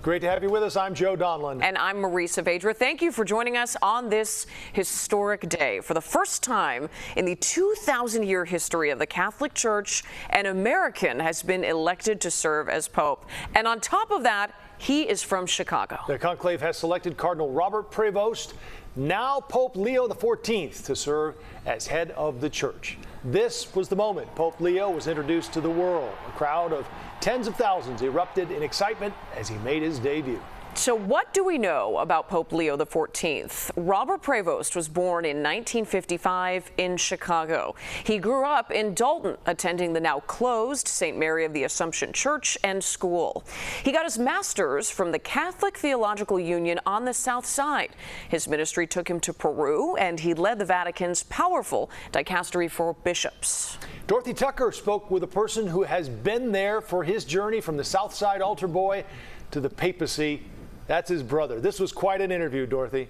Great to have you with us. I'm Joe Donlin. And I'm Marie Saavedra. Thank you for joining us on this historic day. For the first time in the 2,000-year history of the Catholic Church, an American has been elected to serve as Pope. And on top of that, he is from Chicago. The conclave has selected Cardinal Robert Prevost, now Pope Leo XIV, to serve as head of the church. This was the moment Pope Leo was introduced to the world. A crowd of tens of thousands erupted in excitement as he made his debut. So what do we know about Pope Leo XIV? Robert Prevost was born in 1955 in Chicago. He grew up in Dalton, attending the now closed St. Mary of the Assumption Church and School. He got his master's from the Catholic Theological Union on the South Side. His ministry took him to Peru, and he led the Vatican's powerful dicastery for bishops. Dorothy Tucker spoke with a person who has been there for his journey from the South Side altar boy to the papacy. That's his brother. This was quite an interview, Dorothy.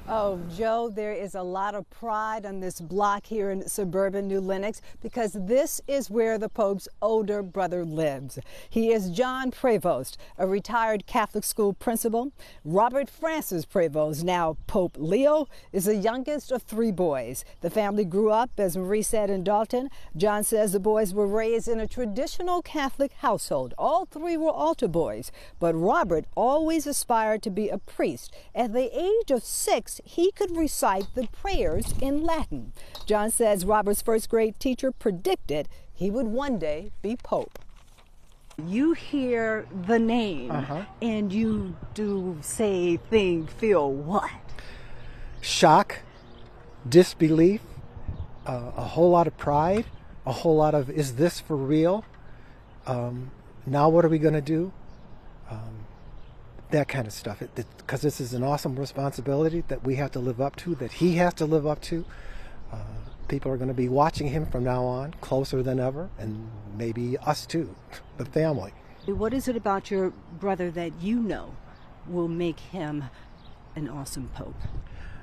Oh, Joe, there is a lot of pride on this block here in suburban New Lenox because this is where the Pope's older brother lives. He is John Prevost, a retired Catholic school principal. Robert Francis Prevost, now Pope Leo, is the youngest of three boys. The family grew up, as Marie said, in Dalton. John says the boys were raised in a traditional Catholic household. All three were altar boys, but Robert always aspired to be a priest. At the age of 6, he could recite the prayers in Latin. John says Robert's first grade teacher predicted he would one day be Pope. You hear the name and you do feel what? Shock, disbelief, a whole lot of pride, a whole lot of, is this for real? Now what are we going to do? That kind of stuff, because this is an awesome responsibility that we have to live up to, that he has to live up to. People are going to be watching him from now on, closer than ever, and maybe us too, the family. What is it about your brother that you know will make him an awesome Pope?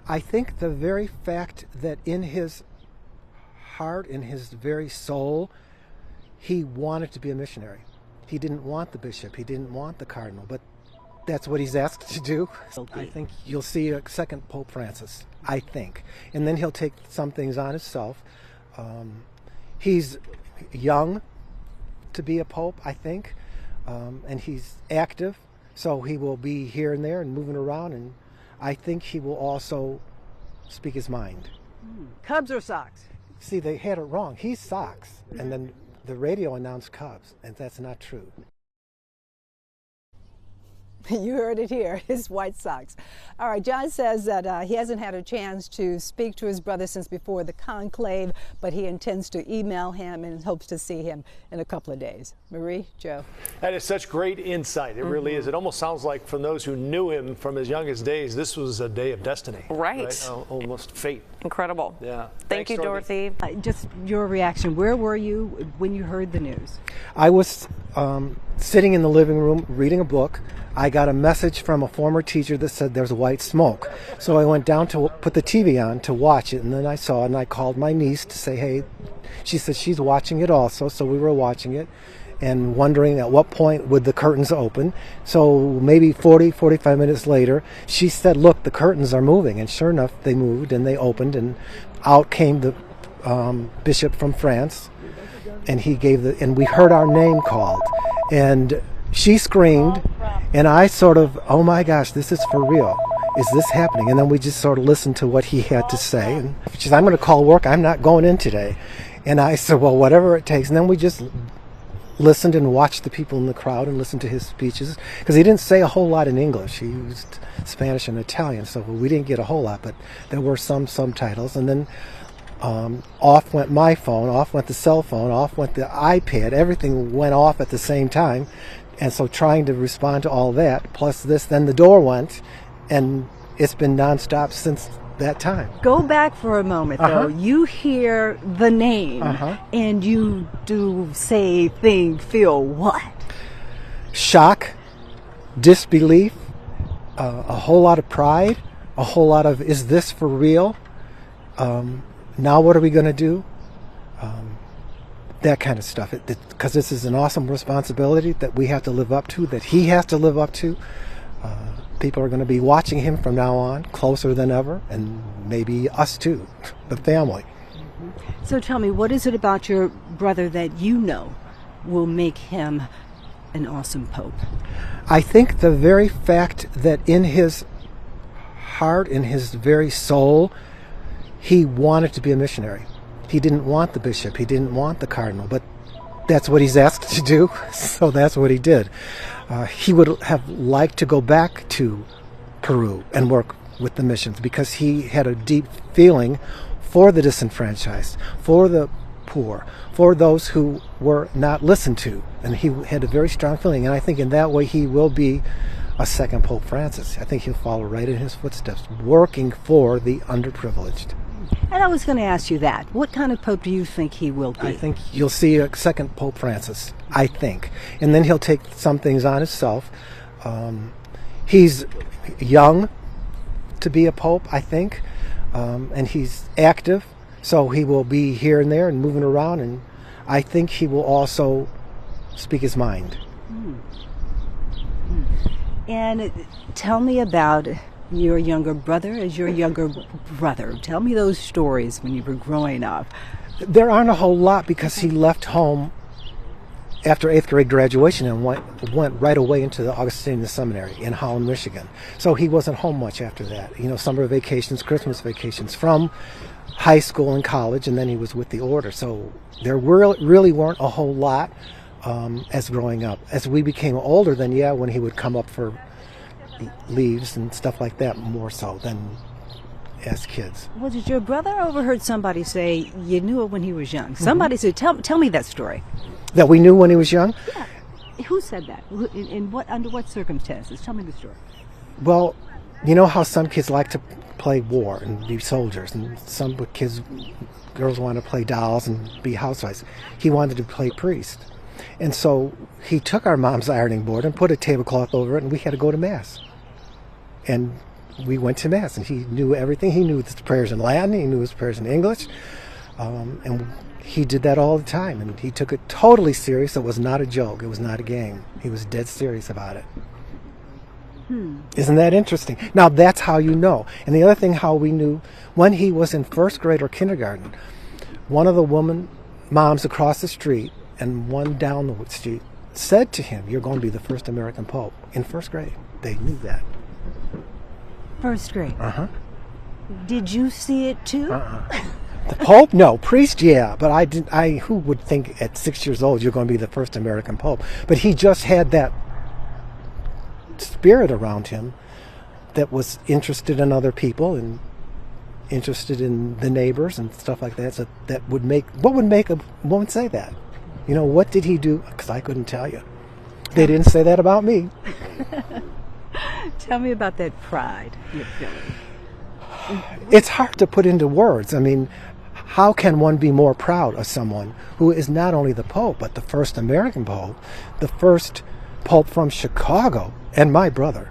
I think the very fact that in his heart, in his very soul, he wanted to be a missionary. He didn't want the bishop, he didn't want the cardinal, but that's what he's asked to do. I think you'll see a second Pope Francis, I think. And then he'll take some things on himself. He's young to be a pope, I think, and he's active, so he will be here and there and moving around, and I think he will also speak his mind. Cubs or Sox? See, they had it wrong. He's Sox, and then the radio announced Cubs, and that's not true. You heard it here, his White Sox. All right, John says that he hasn't had a chance to speak to his brother since before the conclave, but he intends to email him and hopes to see him in a couple of days. Marie, Joe. That is such great insight. It really is. It almost sounds like from those who knew him from his youngest days, this was a day of destiny. Right. Almost fate. Incredible. Yeah. Thank you, Dorothy. Just your reaction. Where were you when you heard the news? I was sitting in the living room reading a book. I got a message from a former teacher that said there's white smoke. So I went down to put the TV on to watch it, and then I saw it, and I called my niece to say, hey, she said she's watching it also, so we were watching it and wondering at what point would the curtains open. So maybe 45 minutes later, she said, look, the curtains are moving, and sure enough, they moved, and they opened, and out came the bishop from France, and he gave and we heard our name called, and she screamed, and I sort of, oh my gosh, this is for real. Is this happening? And then we just sort of listened to what he had to say. And she said, I'm going to call work. I'm not going in today. And I said, well, whatever it takes. And then we just listened and watched the people in the crowd and listened to his speeches. Because he didn't say a whole lot in English. He used Spanish and Italian, so we didn't get a whole lot. But there were some subtitles. And then off went my phone, off went the cell phone, off went the iPad. Everything went off at the same time. And so trying to respond to all that, plus this, then the door went, and it's been nonstop since that time. Go back for a moment, though. You hear the name, and you do feel what? Shock, disbelief, a whole lot of pride, a whole lot of, is this for real? Now what are we going to do? that kind of stuff. Because this is an awesome responsibility that we have to live up to, that he has to live up to. People are going to be watching him from now on, closer than ever, and maybe us too, the family. So tell me, what is it about your brother that you know will make him an awesome pope? I think the very fact that in his heart, in his very soul, he wanted to be a missionary. He didn't want the bishop, he didn't want the cardinal, but that's what he's asked to do, so that's what he did. He would have liked to go back to Peru and work with the missions because he had a deep feeling for the disenfranchised, for the poor, for those who were not listened to. And he had a very strong feeling, and I think in that way he will be a second Pope Francis. I think he'll follow right in his footsteps, working for the underprivileged. And I was going to ask you that. What kind of pope do you think he will be? I think you'll see a second Pope Francis, I think. And then he'll take some things on himself. He's young to be a pope, I think, and he's active, so he will be here and there and moving around, and I think he will also speak his mind. And tell me about your younger brother as your younger brother. Tell me those stories when you were growing up. There aren't a whole lot because he left home after 8th grade graduation and went right away into the Augustinian Seminary in Holland, Michigan. So he wasn't home much after that. You know, summer vacations, Christmas vacations from high school and college, and then he was with the order. So there really weren't a whole lot as growing up. As we became older, then yeah, when he would come up for leaves and stuff like that, more so than as kids. Was it your brother? I overheard somebody say you knew it when he was young. Somebody said, tell me that story. That we knew when he was young? Yeah. Who said that? Under what circumstances? Tell me the story. Well, you know how some kids like to play war and be soldiers, and some girls want to play dolls and be housewives. He wanted to play priest. And so he took our mom's ironing board and put a tablecloth over it, and we had to go to Mass. And we went to Mass, and he knew everything. He knew his prayers in Latin, he knew his prayers in English, and he did that all the time, and he took it totally serious. It was not a joke. It was not a game. He was dead serious about it. Isn't that interesting? Now, that's how you know. And the other thing, how we knew, when he was in first grade or kindergarten, one of the moms across the street and one down the street said to him, "You're going to be the first American Pope." In first grade. They knew that. First grade? Uh-huh. Did you see it too? Uh-uh. The Pope? No. Priest, yeah. But I didn't. Who would think at 6 years old you're going to be the first American Pope? But he just had that spirit around him that was interested in other people and interested in the neighbors and stuff like that. So that would make, what would make a woman say that? You know, what did he do? Because I couldn't tell you. They didn't say that about me. Tell me about that pride you're feeling. It's hard to put into words. I mean, how can one be more proud of someone who is not only the Pope, but the first American Pope, the first Pope from Chicago, and my brother?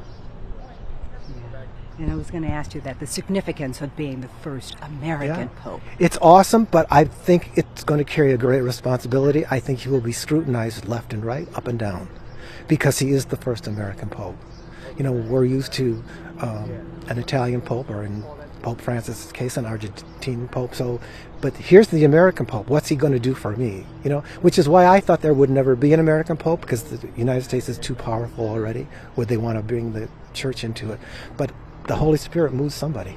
And I was going to ask you that, the significance of being the first American Pope. It's awesome, but I think it's going to carry a great responsibility. I think he will be scrutinized left and right, up and down, because he is the first American Pope. You know, we're used to an Italian Pope, or in Pope Francis' case, an Argentine Pope. But here's the American Pope. What's he going to do for me? You know, which is why I thought there would never be an American Pope, because the United States is too powerful already. Would they want to bring the church into it? But the Holy Spirit moves somebody.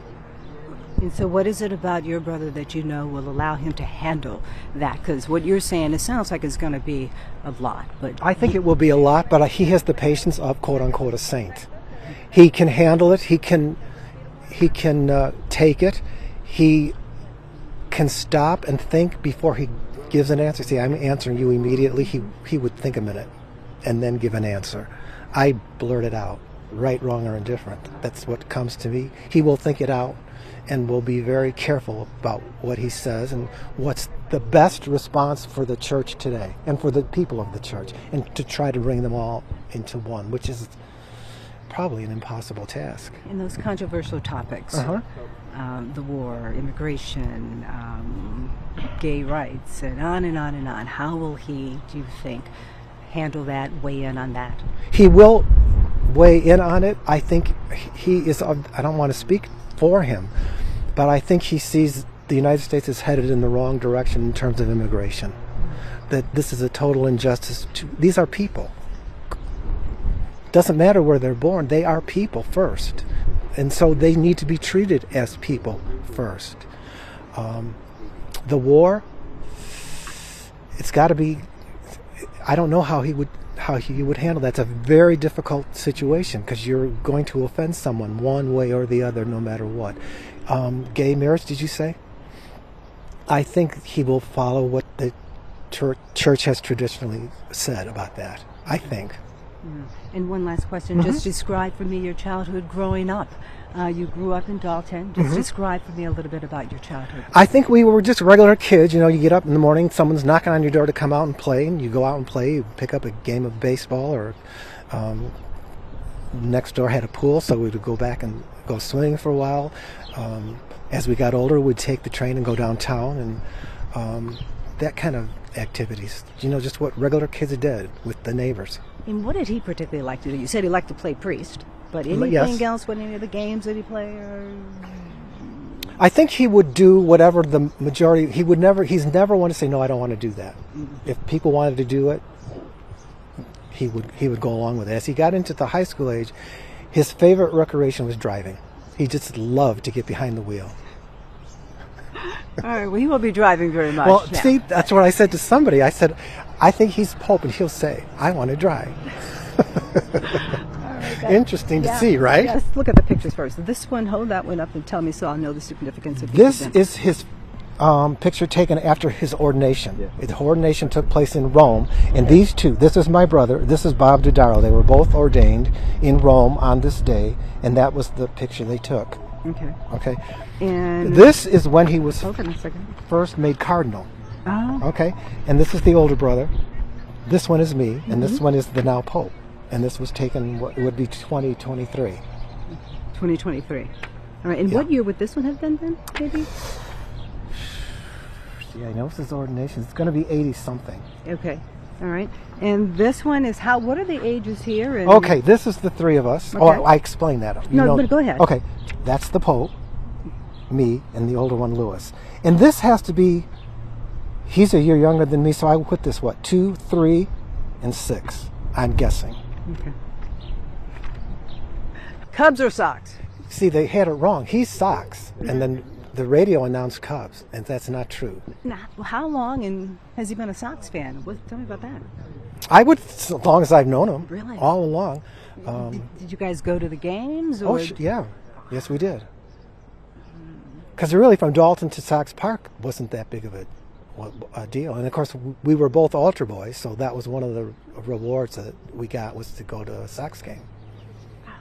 And so what is it about your brother that you know will allow him to handle that? Because what you're saying, it sounds like it's going to be a lot. But I think it will be a lot, but he has the patience of, quote-unquote, a saint. He can handle it. He can take it. He can stop and think before he gives an answer. See, I'm answering you immediately. He would think a minute and then give an answer. I blurt it out, right, wrong, or indifferent. That's what comes to me. He will think it out and will be very careful about what he says and what's the best response for the church today and for the people of the church, and to try to bring them all into one, which is probably an impossible task. In those controversial topics, the war, immigration, gay rights, and on and on and on, how will he, do you think, handle that, weigh in on that? He will weigh in on it. I think he is, I don't want to speak for him, but I think he sees the United States is headed in the wrong direction in terms of immigration. That this is a total injustice. These are people. Doesn't matter where they're born, they are people first. And so they need to be treated as people first. The war, it's got to be, I don't know how he would handle that. It's a very difficult situation because you're going to offend someone one way or the other no matter what. Gay marriage, did you say? I think he will follow what the church has traditionally said about that, I think. And one last question. Just describe for me your childhood growing up. You grew up in Dalton. Just describe for me a little bit about your childhood. I think we were just regular kids. You know, you get up in the morning, someone's knocking on your door to come out and play, and you go out and play. You pick up a game of baseball, or next door had a pool, so we would go back and go swimming for a while. As we got older, we'd take the train and go downtown, and that kind of activities. You know, just what regular kids did with the neighbors. And what did he particularly like to do? You said he liked to play priest, but anything else? What, any of the games that he played? I think he would do whatever the majority. He's never want to say no. I don't want to do that. If people wanted to do it, he would go along with it. As he got into the high school age, his favorite recreation was driving. He just loved to get behind the wheel. All right, well, he won't be driving very much. Well, now. see, that's what I said to somebody. I said, I think he's Pope, and he'll say, I want to drive. Interesting to see, right? Let's look at the pictures first. This one, hold that one up and tell me so I'll know the significance of this. Is his picture taken after his ordination. His ordination took place in Rome, and these two, this is my brother, this is Bob Dodaro. They were both ordained in Rome on this day, and that was the picture they took. Okay. And this is when he was first made cardinal. Okay. And this is the older brother. This one is me, and this one is the now Pope. And this was taken, what would be 2023. 2023. All right. And what year would this one have been then, maybe? Yeah, I know it's his ordination. It's going to be 80-something. Okay. All right. And this one is how, what are the ages here? And okay, this is the three of us. Okay. Oh, I explained that. But go ahead. Okay. That's the Pope, me, and the older one, Louis. And this has to be, he's a year younger than me, so I would put this, 2, 3, and 6, I'm guessing. Okay. Cubs or Sox? See, they had it wrong. He's Sox, and then the radio announced Cubs, and that's not true. Now, how long and has he been a Sox fan? Tell me about that. I would, as long as I've known him. Really? All along. Did you guys go to the games? Or? Yeah. Yes, we did. Because really, from Dalton to Sox Park wasn't that big of a deal. And of course, we were both altar boys, so that was one of the rewards that we got, was to go to a Sox game.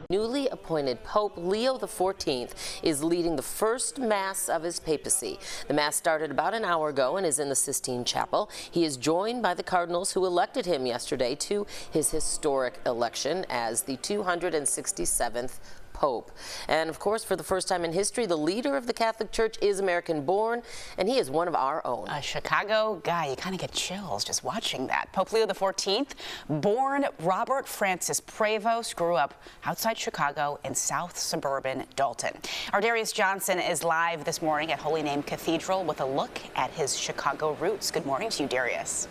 Newly appointed Pope Leo XIV is leading the first Mass of his papacy. The Mass started about an hour ago and is in the Sistine Chapel. He is joined by the cardinals who elected him yesterday to his historic election as the 267th Pope. And of course, for the first time in history, the leader of the Catholic Church is American-born, and he is one of our own. A Chicago guy, you kind of get chills just watching that. Pope Leo XIV, born Robert Francis Prevost, grew up outside Chicago in south suburban Dalton. Our Darius Johnson is live this morning at Holy Name Cathedral with a look at his Chicago roots. Good morning to you, Darius.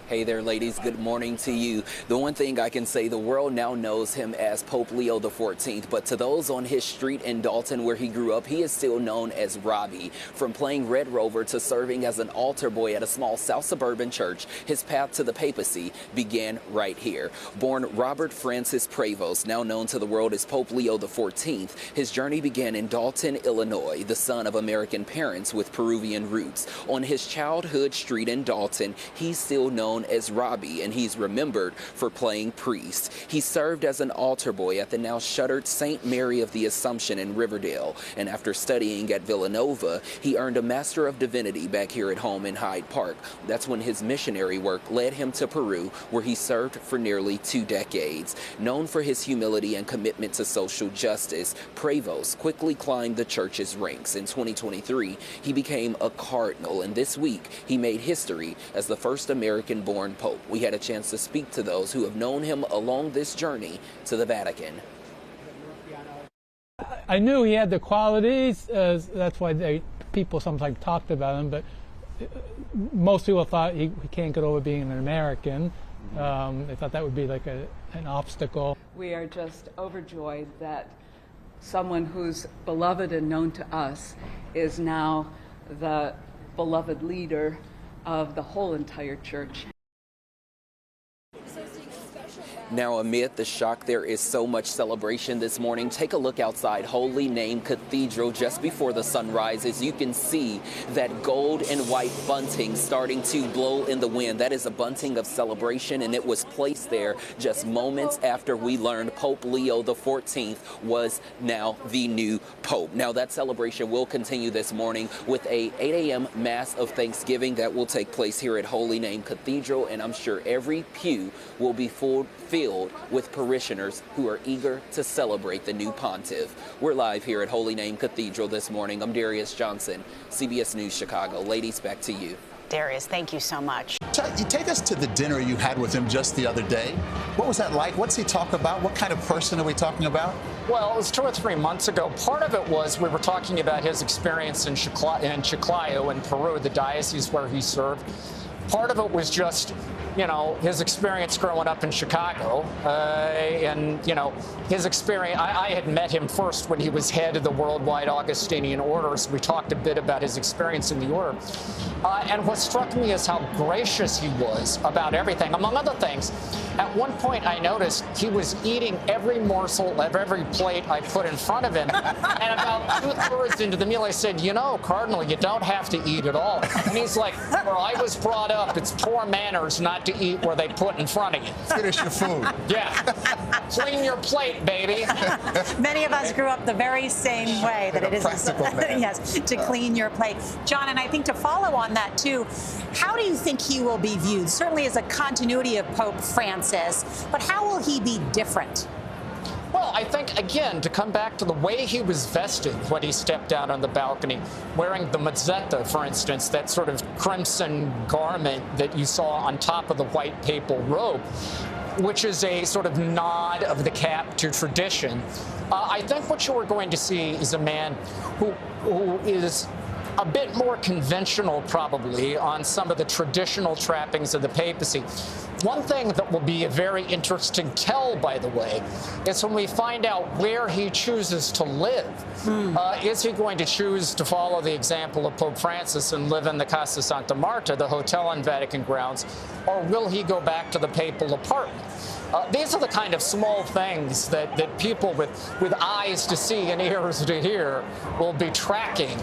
Hey there, ladies. Good morning to you. The one thing I can say, the world now knows him as Pope Leo XIV, but to those on his street in Dalton where he grew up, he is still known as Robbie. From playing Red Rover to serving as an altar boy at a small south suburban church, his path to the papacy began right here. Born Robert Francis Prevost, now known to the world as Pope Leo XIV, his journey began in Dalton, Illinois, the son of American parents with Peruvian roots. On his childhood street in Dalton, he's still known known as Robbie, and he's remembered for playing priest. He served as an altar boy at the now shuttered St. Mary of the Assumption in Riverdale, and after studying at Villanova, he earned a Master of Divinity back here at home in Hyde Park. That's when his missionary work led him to Peru, where he served for nearly 2 decades. Known for his humility and commitment to social justice, Prevost quickly climbed the church's ranks. In 2023, he became a cardinal, and this week he made history as the first American-born pope. We had a chance to speak to those who have known him along this journey to the Vatican. I knew he had the qualities, that's why people sometimes talked about him, but most people thought he can't get over being an American. They thought that would be like an obstacle. We are just overjoyed that someone who's beloved and known to us is now the beloved leader of the whole entire church. Now, amid the shock, there is so much celebration this morning. Take a look outside Holy Name Cathedral just before the sun rises. You can see that gold and white bunting starting to blow in the wind. That is a bunting of celebration, and it was placed there just moments after we learned Pope Leo XIV was now the new pope. Now, that celebration will continue this morning with a 8 a.m. Mass of Thanksgiving that will take place here at Holy Name Cathedral, and I'm sure every pew will be filled with parishioners who are eager to celebrate the new pontiff. We're live here at Holy Name Cathedral this morning. I'm Darius Johnson, CBS News Chicago. Ladies, back to you. Darius, thank you so much. You take us to the dinner you had with him just the other day. What was that like? What's he talk about? What kind of person are we talking about? Well, it was 2 or 3 months ago. Part of it was we were talking about his experience in Chiclayo in Peru, the diocese where he served. Part of it was just, you know, his experience growing up in Chicago, and, you know, his experience. I had met him first when he was head of the Worldwide Augustinian Order, so we talked a bit about his experience in the order. And what struck me is how gracious he was about everything. Among other things, at one point I noticed he was eating every morsel of every plate I put in front of him. And about 2/3 into the meal, I said, you know, Cardinal, you don't have to eat at all. And he's like, well, I was brought up, it's poor manners not to eat where they put in front of you. Finish your food. Yeah. Clean your plate, baby. Many of us grew up the very same way, that it is yes, to clean your plate. John, and I think to follow on that too, how do you think he will be viewed? Certainly as a continuity of Pope Francis, but how will he be different? Well, I think, again, to come back to the way he was vested when he stepped out on the balcony, wearing the mozzetta, for instance, that sort of crimson garment that you saw on top of the white papal robe, which is a sort of nod of the cap to tradition. I think what you are going to see is a man who is a bit more conventional, probably, on some of the traditional trappings of the papacy. One thing that will be a very interesting tell, by the way, is when we find out where he chooses to live. Is he going to choose to follow the example of Pope Francis and live in the Casa Santa Marta, the hotel on Vatican grounds, or will he go back to the papal apartment? These are the kind of small things that people with eyes to see and ears to hear will be tracking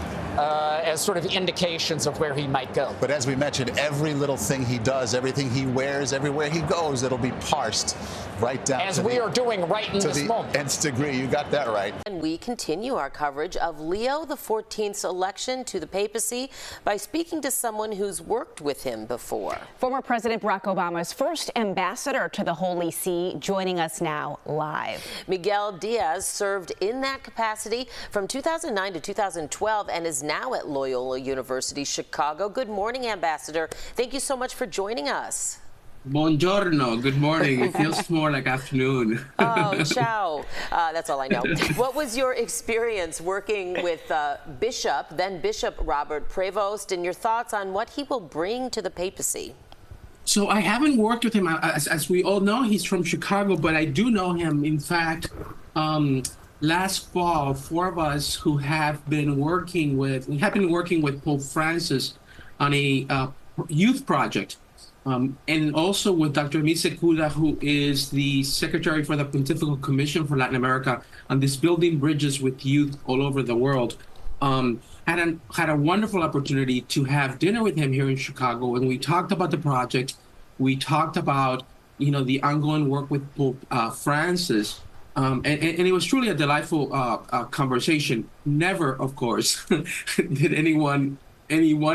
as sort of indications of where he might go. But as we mentioned, every little thing he does, everything he wears, everywhere he goes, it'll be parsed right down as we are doing right in this moment. Nth degree. You got that right. And we continue our coverage of Leo XIV's election to the papacy by speaking to someone who's worked with him before. Former President Barack Obama's first ambassador to the Holy See, joining us now live. Miguel Diaz served in that capacity from 2009 to 2012 and is now at Loyola University Chicago. Good morning, Ambassador. Thank you so much for joining us. Buongiorno. Good morning. It feels more like afternoon. Oh, ciao. That's all I know. What was your experience working with then Bishop Robert Prevost, and your thoughts on what he will bring to the papacy? So I haven't worked with him. As we all know, he's from Chicago, but I do know him. In fact, last fall, 4 of us who have been working with Pope Francis on a youth project. And also with Dr. Mise Kula, who is the Secretary for the Pontifical Commission for Latin America on this building bridges with youth all over the world. Had a wonderful opportunity to have dinner with him here in Chicago, and we talked about the project. We talked about, the ongoing work with Pope Francis. And it was truly a delightful conversation. Never, of course, did any one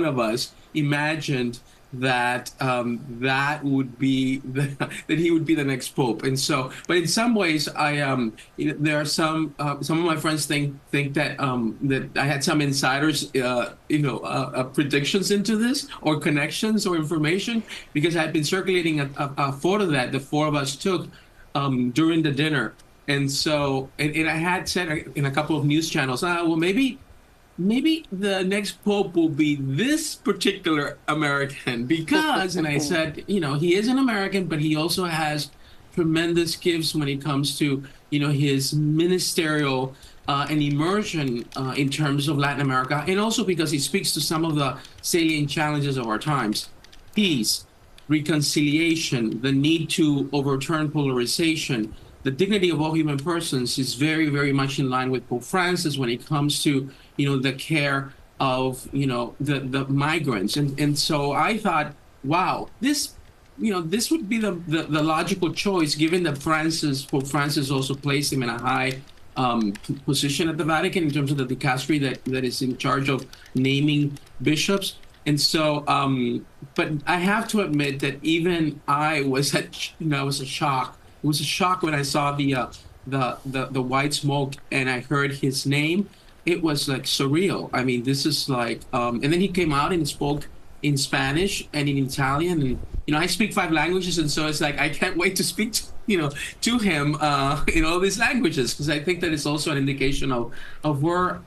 of us imagined that that he would be the next pope. And so, but in some ways, there are some of my friends think that that I had some insiders, predictions into this, or connections or information, because I've been circulating a photo that the four of us took during the dinner. And so, and I had said in a couple of news channels, well, maybe the next pope will be this particular American, because, and I said, he is an American, but he also has tremendous gifts when it comes to, his ministerial and immersion in terms of Latin America, and also because he speaks to some of the salient challenges of our times: peace, reconciliation, the need to overturn polarization. The dignity of all human persons is very, very much in line with Pope Francis when it comes to, the care of, the migrants. And so I thought, wow, this would be the logical choice, given that Pope Francis also placed him in a high position at the Vatican in terms of the dicastery that is in charge of naming bishops. And so, but I have to admit that even I was a shock. It was a shock when I saw the white smoke and I heard his name. It was like surreal. I mean, this is like, and then he came out and spoke in Spanish and in Italian. And, I speak 5 languages. And so it's like, I can't wait to speak to him in all these languages, because I think that it's also an indication of where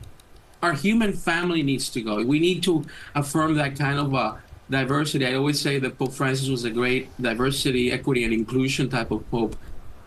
our human family needs to go. We need to affirm that kind of diversity. I always say that Pope Francis was a great diversity, equity, and inclusion type of pope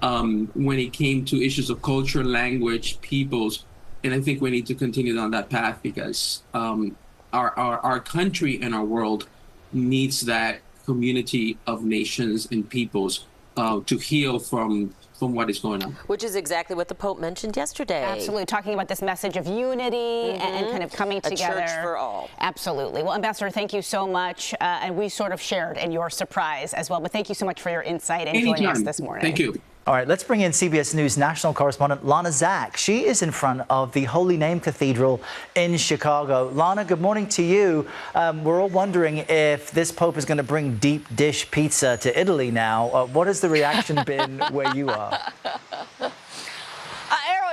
when it came to issues of culture, language, peoples. And I think we need to continue down that path, because our country and our world needs that community of nations and peoples to heal from what is going on. Which is exactly what the Pope mentioned yesterday. Absolutely, talking about this message of unity and kind of coming together. A church for all. Absolutely. Well, Ambassador, thank you so much. And we sort of shared in your surprise as well. But thank you so much for your insight and joining us this morning. Thank you. All right, let's bring in CBS News national correspondent Lana Zak. She is in front of the Holy Name Cathedral in Chicago. Lana, good morning to you. We're all wondering if this Pope is going to bring deep dish pizza to Italy now. What has the reaction been where you are?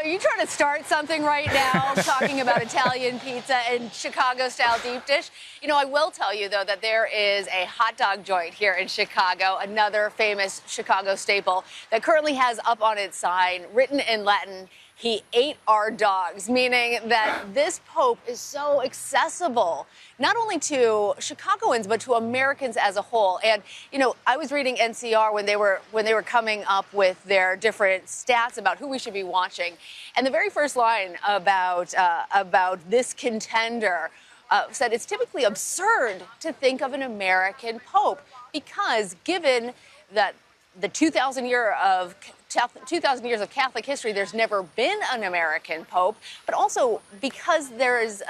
Are you trying to start something right now, talking about Italian pizza and Chicago-style deep dish? I will tell you, though, that there is a hot dog joint here in Chicago, another famous Chicago staple, that currently has up on its sign, written in Latin, "He ate our dogs," meaning that this Pope is so accessible, not only to Chicagoans, but to Americans as a whole. And, I was reading NCR when they were coming up with their different stats about who we should be watching. And the very first line about this contender said it's typically absurd to think of an American Pope, because given that the 2,000 years of Catholic history, there's never been an American Pope, but also because there's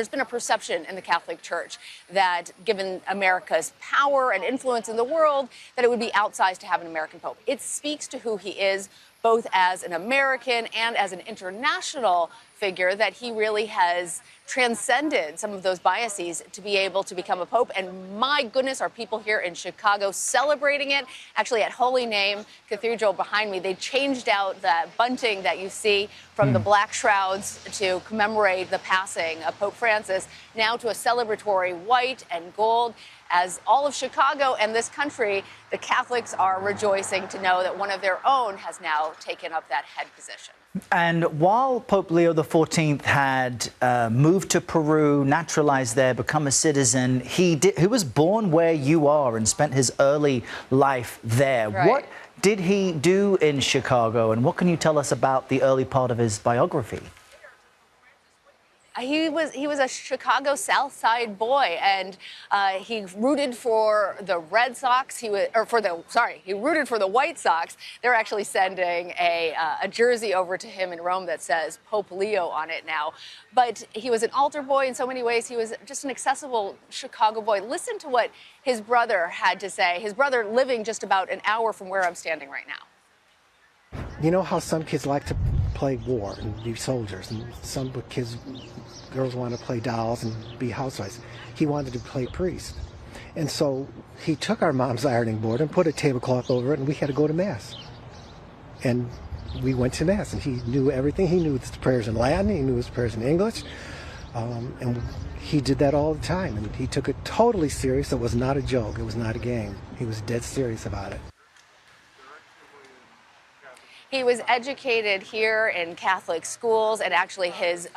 been a perception in the Catholic Church that, given America's power and influence in the world, that it would be outsized to have an American Pope. It speaks to who he is, both as an American and as an international figure, that he really has transcended some of those biases to be able to become a pope. And my goodness, are people here in Chicago celebrating it. Actually, at Holy Name Cathedral behind me, they changed out that bunting that you see from the black shrouds to commemorate the passing of Pope Francis, now to a celebratory white and gold. As all of Chicago and this country, the Catholics are rejoicing to know that one of their own has now taken up that head position. And while Pope Leo XIV had moved to Peru, naturalized there, become a citizen, he was born where you are and spent his early life there. Right. What did he do in Chicago, and what can you tell us about the early part of his biography? He was a Chicago South Side boy, and he rooted for the Red Sox. He rooted for the White Sox. They're actually sending a jersey over to him in Rome that says Pope Leo on it now. But he was an altar boy in so many ways. He was just an accessible Chicago boy. Listen to what his brother had to say. His brother living just about an hour from where I'm standing right now. You know how some kids like to play war and be soldiers, and some girls want to play dolls and be housewives. He wanted to play priest. And so he took our mom's ironing board and put a tablecloth over it, and we had to go to Mass. And we went to Mass, and he knew everything. He knew his prayers in Latin, he knew his prayers in English, and he did that all the time. And he took it totally serious. It was not a joke. It was not a game. He was dead serious about it. He was educated here in Catholic schools, and actually his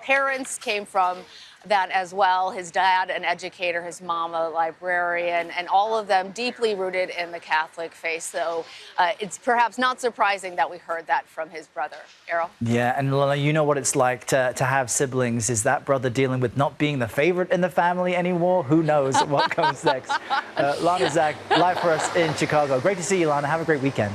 parents came from that as well. His dad, an educator, his mom, a librarian, and all of them deeply rooted in the Catholic faith. So it's perhaps not surprising that we heard that from his brother. Errol? Yeah, and Lana, you know what it's like to have siblings. Is that brother dealing with not being the favorite in the family anymore? Who knows what comes next? Lana Zak, live for us in Chicago. Great to see you, Lana. Have a great weekend.